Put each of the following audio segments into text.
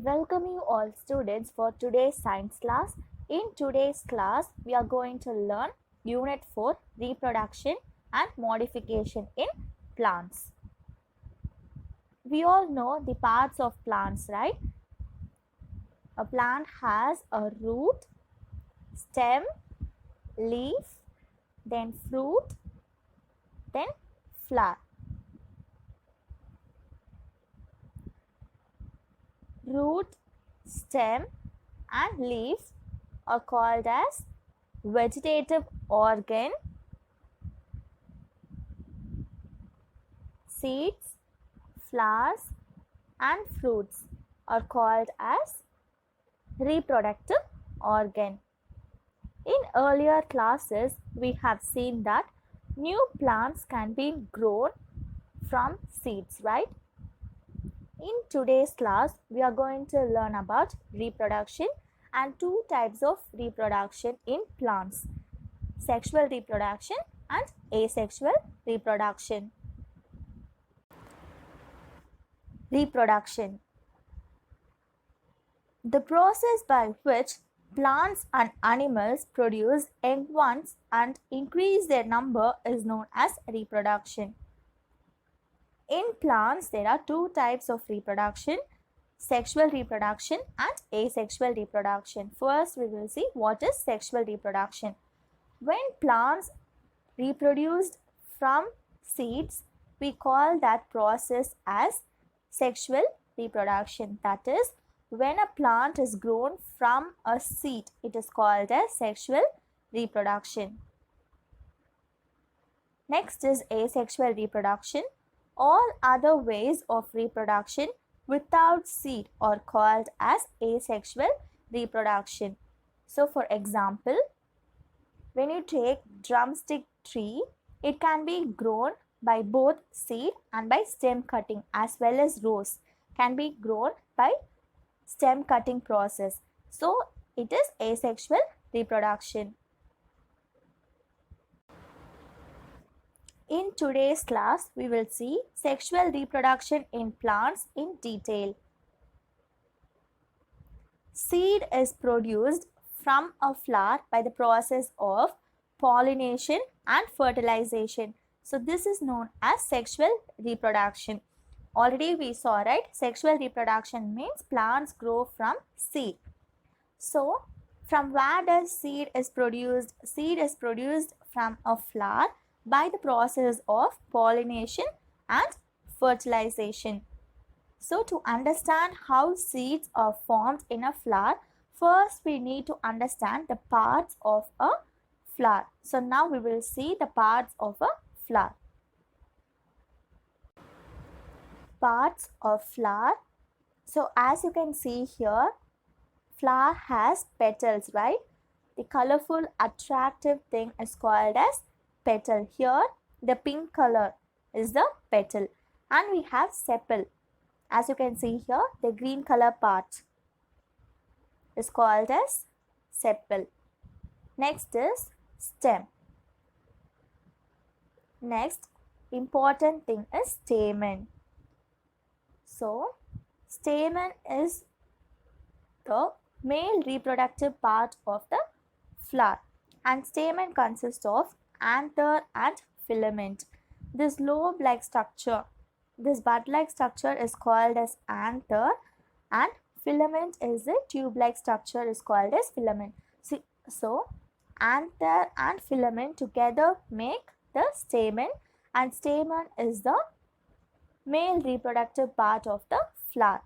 welcome you all students for today's science class. In today's class, we are going to learn Unit 4 Reproduction and Modification in Plants. We all know the parts of plants, right? A plant has a root, stem, leaf, then fruit, then flower. Root, stem and leaf are called as vegetative organ. Seeds, flowers and fruits are called as reproductive organ. In earlier classes, we have seen that new plants can be grown from seeds, right? In today's class, we are going to learn about reproduction and two types of reproduction in plants: sexual reproduction and asexual reproduction. Reproduction. The process by which plants and animals produce young ones and increase their number is known as reproduction. In plants, there are two types of reproduction: sexual reproduction and asexual reproduction. First, we will see what is sexual reproduction. When plants reproduced from seeds, we call that process as sexual reproduction. That is, when a plant is grown from a seed, it is called as sexual reproduction. Next is asexual reproduction. All other ways of reproduction without seed are called as asexual reproduction. So, for example, when you take drumstick tree, it can be grown by both seed and by stem cutting, as well as rose can be grown by stem cutting process. So, it is asexual reproduction. In today's class, we will see sexual reproduction in plants in detail. Seed is produced from a flower by the process of pollination and fertilization. So, this is known as sexual reproduction. Already we saw, right? Sexual reproduction means plants grow from seed. So, from where does seed is produced? Seed is produced from a flower by the process of pollination and fertilization. So, to understand how seeds are formed in a flower, first we need to understand the parts of a flower. So, now we will see the parts of a flower. Parts of flower. So, as you can see here, flower has petals, right? The colorful, attractive thing is called as petal. Here, the pink color is the petal, and we have sepal. As you can see here, the green color part is called as sepal. Next is stem. Next, important thing is stamen. So, stamen is the male reproductive part of the flower, and stamen consists of anther and filament. This lobe-like structure, this bud-like structure is called as anther, and filament is a tube-like structure is called as filament. So, anther and filament together make the stamen, and stamen is the male reproductive part of the flower.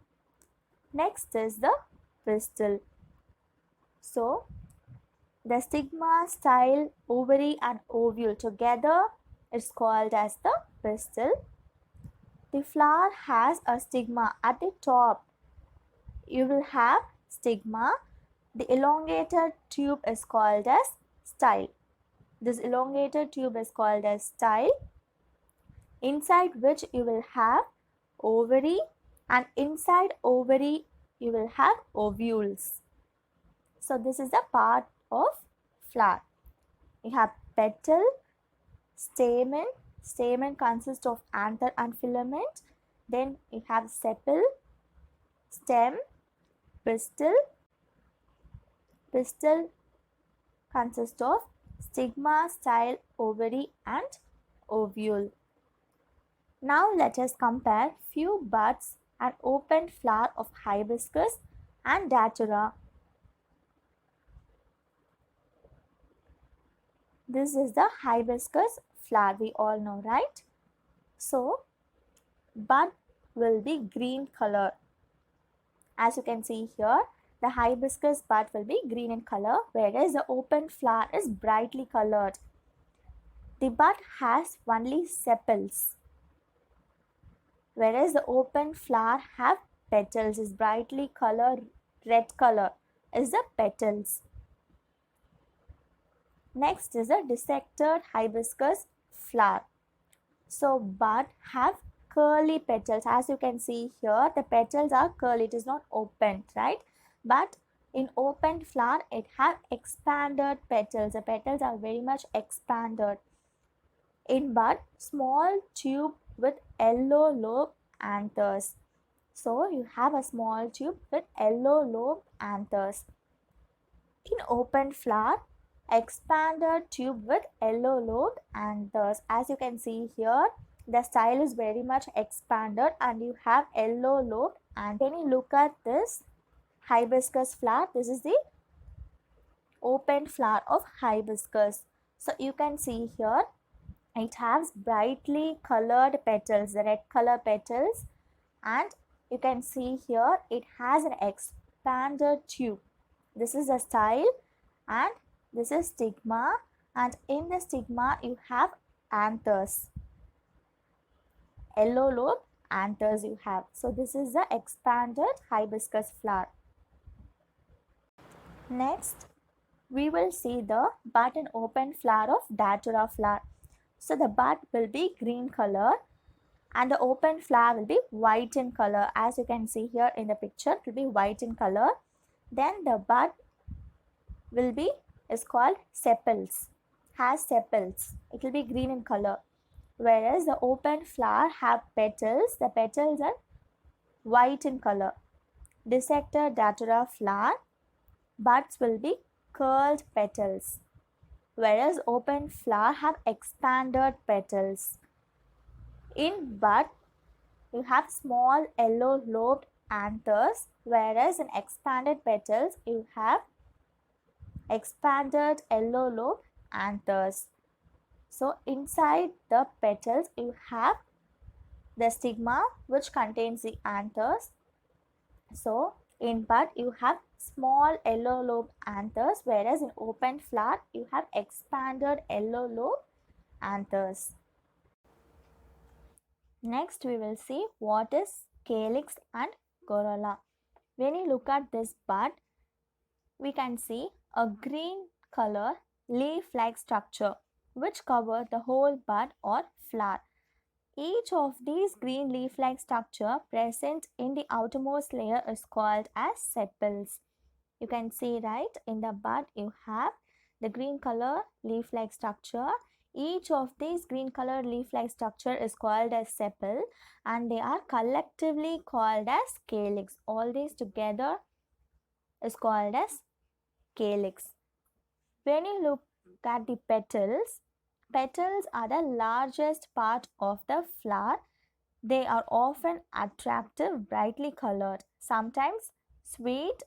Next is the pistil. So, the stigma, style, ovary and ovule together is called as the pistil. The flower has a stigma at the top. You will have stigma. The elongated tube is called as style. This elongated tube is called as style, inside which you will have ovary, and inside ovary you will have ovules. So, this is the part of flower. You have petal, stamen. Stamen consists of anther and filament. Then you have sepal, stem, Pistil. Pistil consists of stigma, style, ovary and ovule. Now let us compare few buds and open flower of hibiscus and datura. This is the hibiscus flower, we all know, right? So, bud will be green color. As you can see here, the hibiscus bud will be green in color, whereas the open flower is brightly colored. The bud has only sepals, whereas the open flower have petals, is brightly colored red color is the petals. Next is a dissected hibiscus flower. So bud have curly petals. As you can see here, the petals are curly, it is not open, right? But in open flower, it have expanded petals. The petals are very much expanded. In bud, small tube with yellow lobe anthers. So you have a small tube with yellow lobe anthers. In open flower, expanded tube with yellow lobe anthers. As you can see here, the style is very much expanded and you have yellow lobe. And when you look at this hibiscus flower, this is the open flower of hibiscus. So you can see here, it has brightly colored petals, the red color petals, and you can see here it has an expanded tube. This is the style and this is stigma, and in the stigma you have anthers, yellow lobe anthers you have. So this is the expanded hibiscus flower. Next we will see the bud and open flower of datura flower. So the bud will be green color and the open flower will be white in color. As you can see here in the picture, it will be white in color. Then the bud will be is called sepals, has sepals. It will be green in color. Whereas the open flower have petals, the petals are white in color. Dissected datura flower, buds will be curled petals. Whereas open flower have expanded petals. In bud, you have small yellow lobed anthers, whereas in expanded petals, you have expanded yellow lobe anthers. So inside the petals you have the stigma which contains the anthers. So in bud you have small yellow lobe anthers, whereas in open flower you have expanded yellow lobe anthers. Next we will see what is calyx and corolla. When you look at this bud, we can see a green color leaf-like structure which cover the whole bud or flower. Each of these green leaf-like structure present in the outermost layer is called as sepals. You can see right in the bud you have the green color leaf-like structure. Each of these green color leaf-like structure is called as sepal and they are collectively called as calyx. All these together is called as calyx. When you look at the petals, petals are the largest part of the flower. They are often attractive, brightly colored, sometimes sweet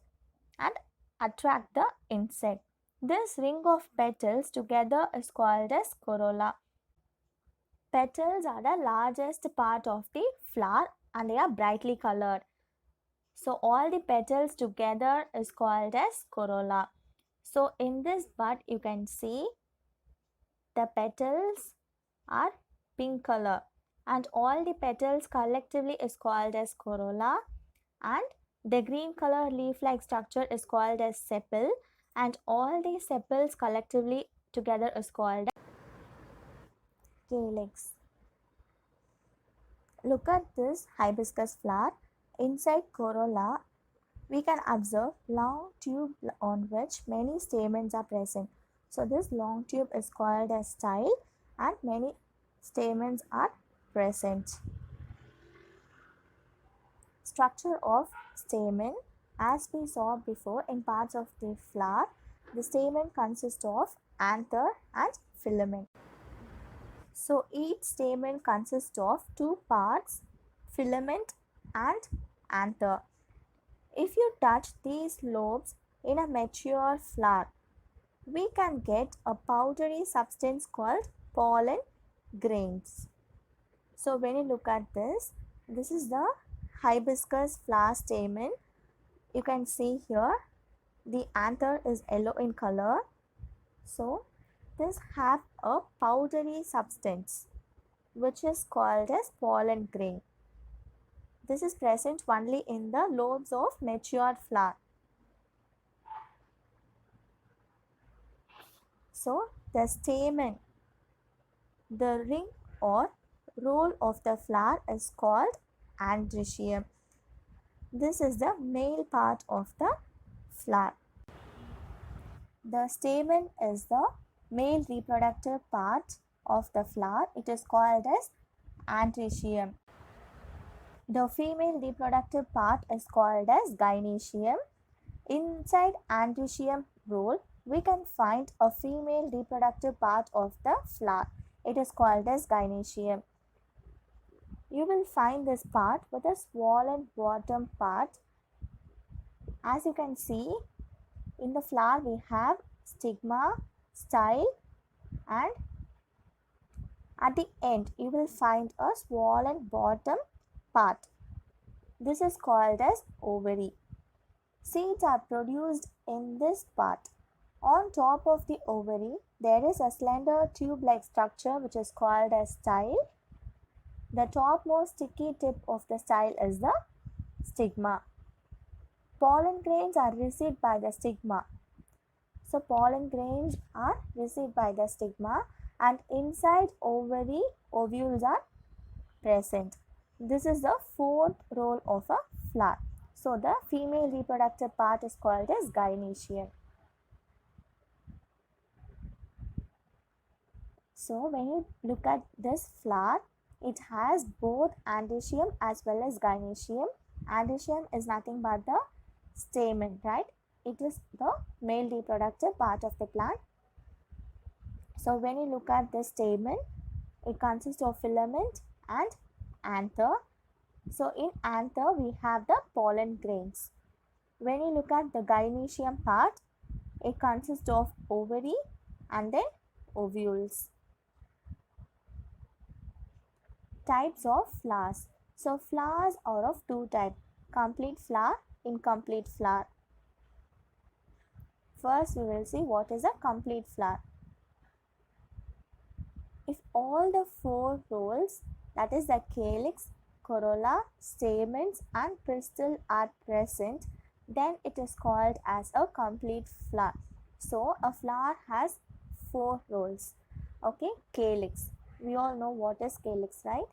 and attract the insect. This ring of petals together is called as corolla. Petals are the largest part of the flower and they are brightly colored. So all the petals together is called as corolla. So in this bud you can see the petals are pink color and all the petals collectively is called as corolla, and the green color leaf-like structure is called as sepal and all the sepals collectively together is called as calyx. Look at this hibiscus flower. Inside corolla we can observe long tube on which many stamens are present. So this long tube is called as style and many stamens are present. Structure of stamen As we saw before, in parts of the flower, the stamen consists of anther and filament. So each stamen consists of two parts, filament and anther. If you touch these lobes in a mature flower, we can get a powdery substance called pollen grains. So when you look at this is the hibiscus flower stamen. You can see here the anther is yellow in color. So this have a powdery substance which is called as pollen grain. This is present only in the lobes of mature flower. So the stamen, the ring or roll of the flower is called androecium. This is the male part of the flower. The stamen is the male reproductive part of the flower. It is called as androecium. The female reproductive part is called as gynoecium. Inside androecium roll, we can find a female reproductive part of the flower. It is called as gynoecium. You will find this part with a swollen bottom part. As you can see, in the flower we have stigma, style, and at the end you will find a swollen bottom part. This is called as ovary. Seeds are produced in this part. On top of the ovary, there is a slender tube-like structure which is called as style. The topmost sticky tip of the style is the stigma. Pollen grains are received by the stigma. So pollen grains are received by the stigma, and inside ovary, ovules are present. This is the fourth roll of a flower. So the female reproductive part is called as gynoecium. So when you look at this flower, it has both androecium as well as gynoecium. Androecium is nothing but the stamen, right? It is the male reproductive part of the plant. So when you look at the stamen, it consists of filament and anther. So in anther we have the pollen grains. When you look at the gynoecium part, it consists of ovary and then ovules. Types of flowers. So flowers are of two types: complete flower, incomplete flower. First we will see what is a complete flower. If all the four rolls, that is the calyx, corolla, stamens and pistil are present, then it is called as a complete flower. So a flower has four rolls. Okay, calyx. We all know what is calyx, right?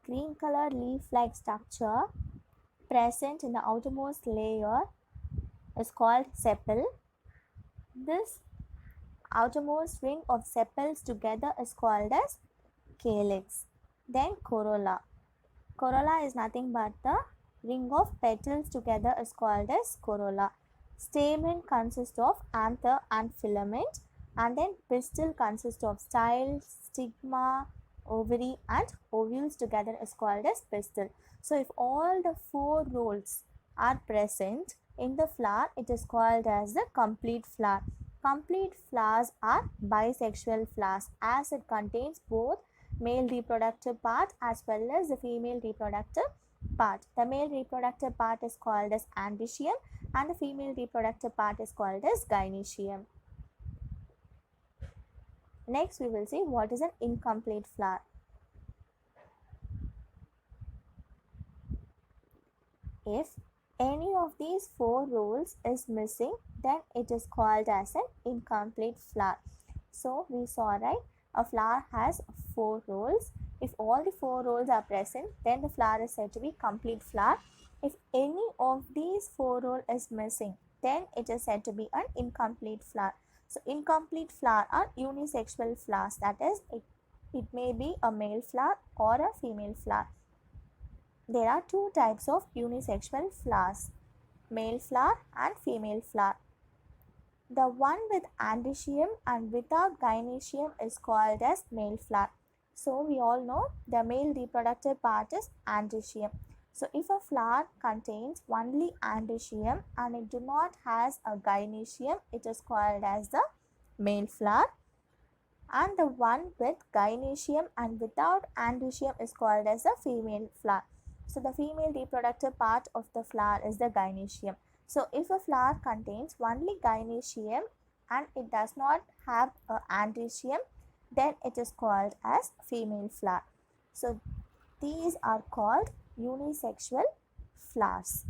Green colored leaf-like structure present in the outermost layer is called sepal. This outermost ring of sepals together is called as calyx. Then corolla. Corolla is nothing but the ring of petals together is called as corolla. Stamen consists of anther and filament, and then pistil consists of style, stigma, ovary and ovules together is called as pistil. So if all the four rolls are present in the flower, it is called as the complete flower. Complete flowers are bisexual flowers as it contains both male reproductive part as well as the female reproductive part. The male reproductive part is called as androecium and the female reproductive part is called as gynoecium. Next we will see what is an incomplete flower. If any of these four rolls is missing, then it is called as an incomplete flower. So we saw, right, a flower has four rolls. If all the four rolls are present, then the flower is said to be complete flower. If any of these four rolls is missing, then it is said to be an incomplete flower. So incomplete flower are unisexual flowers, that is, it may be a male flower or a female flower. there are two types of unisexual flowers, male flower and female flower. The one with androecium and without gynoecium is called as male flower. So we all know the male reproductive part is androecium. So if a flower contains only androecium and it do not has a gynoecium, it is called as the male flower. And the one with gynoecium and without androecium is called as the female flower. So the female reproductive part of the flower is the gynoecium. So if a flower contains only gynoecium and it does not have a androecium, then it is called as female flower. So these are called unisexual flowers.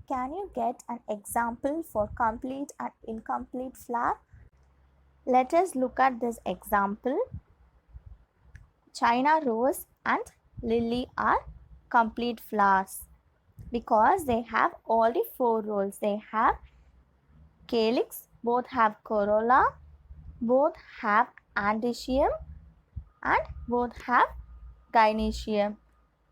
Can you get an example for complete and incomplete flower? Let us look at this example. China rose and lily are complete flowers because they have all the four roles. They have calyx, both have corolla, both have androecium and both have gynoecium.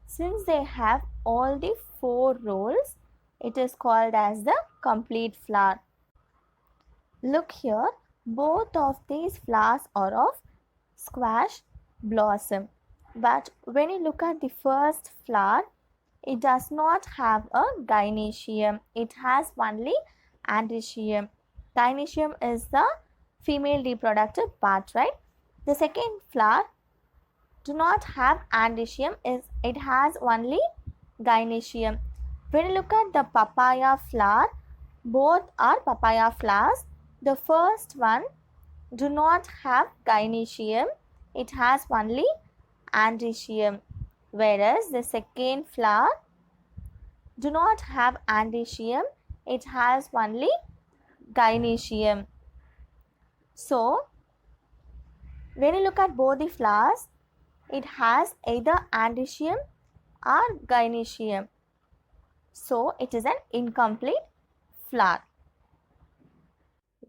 Since they have all the four roles, it is called as the complete flower. Look here, both of these flowers are of squash blossom. But when you look at the first flower, it does not have a gynoecium. It has only androecium. Gynoecium is the female reproductive part, right? The second flower do not have androecium. It has only gynoecium. When you look at the papaya flower, both are papaya flowers. The first one do not have gynoecium. It has only androecium. Whereas the second flower do not have androecium. It has only gynoecium. So, when you look at both the flowers, it has either androecium or gynoecium. So, it is an incomplete flower.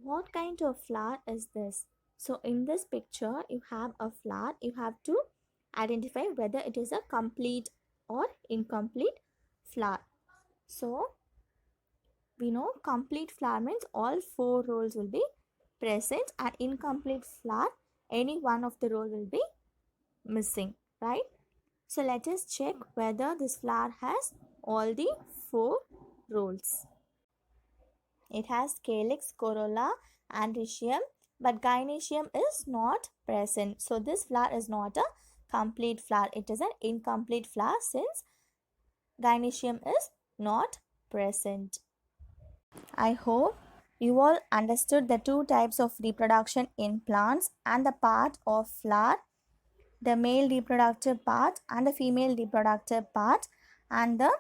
What kind of flower is this? So, in this picture, you have a flower. You have to identify whether it is a complete or incomplete flower. So, we know complete flower means all four roles will be present, and incomplete flower, any one of the role will be missing, right? So let us check whether this flower has all the four roles. It has calyx, corolla, androecium, but gynoecium is not present. So this flower is not a complete flower. It is an incomplete flower since gynoecium is not present. I hope you all understood the two types of reproduction in plants and the part of flower, the male reproductive part and the female reproductive part, and the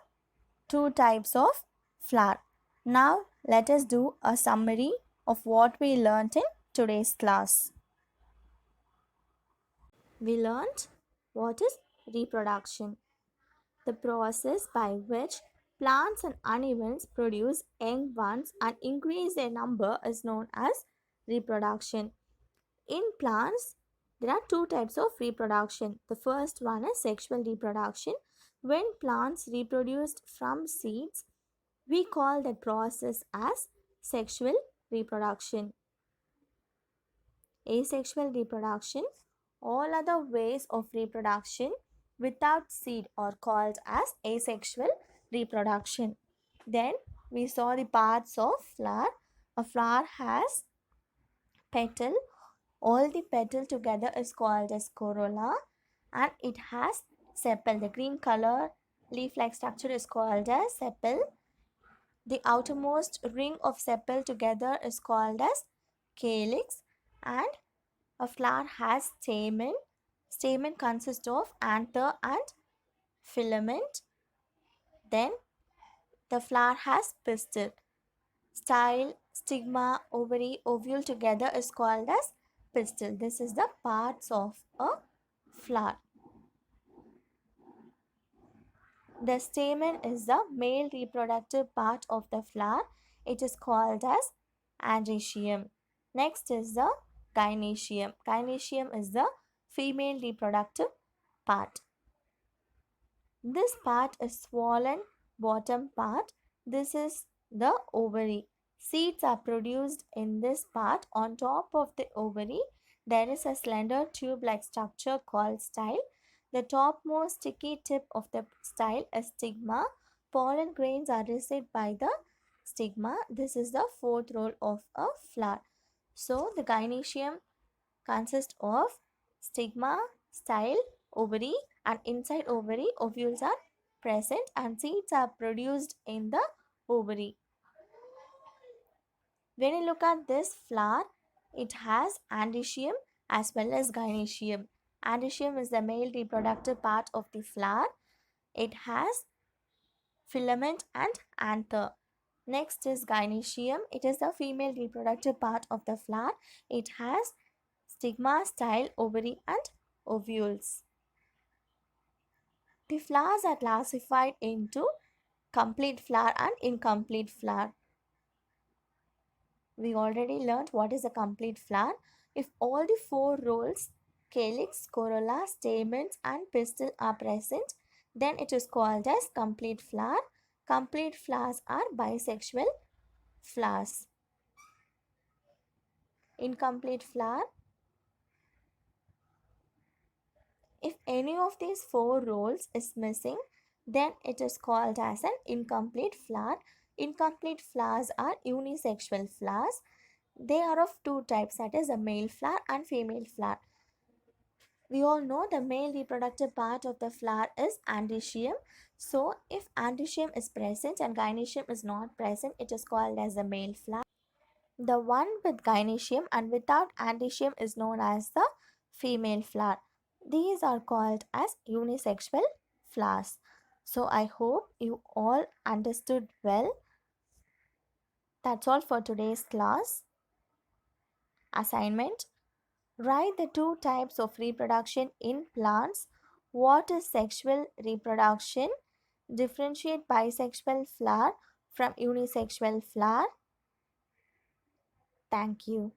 two types of flower. Now let us do a summary of what we learnt in today's class. We learnt what is reproduction, the process by which plants and animals produce young ones and increase their number is known as reproduction. In plants, there are two types of reproduction. The first one is sexual reproduction. When plants reproduced from seeds, we call that process as sexual reproduction. Asexual reproduction, all other ways of reproduction without seed are called as asexual reproduction. Then we saw the parts of flower. A flower has petal. All the petal together is called as corolla, and it has sepal. The green color leaf-like structure is called as sepal. The outermost ring of sepal together is called as calyx, and a flower has stamen. Stamen consists of anther and filament. Then the flower has pistil. Style, stigma, ovary, ovule together is called as pistil. This is the parts of a flower. The stamen is the male reproductive part of the flower. It is called as androecium. Next is the gynoecium. Gynoecium is the female reproductive part. This part is swollen bottom part. This is the ovary. Seeds are produced in this part. On top of the ovary, there is a slender tube-like structure called style. The topmost sticky tip of the style is stigma. Pollen grains are received by the stigma. This is the fourth role of a flower. So, the gynoecium consists of stigma, style, ovary, and inside ovary ovules are present and seeds are produced in the ovary. When you look at this flower, it has androecium as well as gynoecium. Androecium is the male reproductive part of the flower. It has filament and anther. Next is gynoecium. It is the female reproductive part of the flower. It has stigma, style, ovary and ovules. The flowers are classified into complete flower and incomplete flower. We already learned what is a complete flower. If all the four roles, calyx, corolla, stamens and pistil are present, then it is called as complete flower. Complete flowers are bisexual flowers. Incomplete flower, if any of these four roles is missing, then it is called as an incomplete flower. Incomplete flowers are unisexual flowers. They are of two types, that is a male flower and female flower. We all know the male reproductive part of the flower is androecium. So if androecium is present and gynoecium is not present, it is called as a male flower. The one with gynoecium and without androecium is known as the female flower. These are called as unisexual flowers. So I hope you all understood well. That's all for today's class. Assignment: write the two types of reproduction in plants. What is sexual reproduction? Differentiate bisexual flower from unisexual flower. Thank you.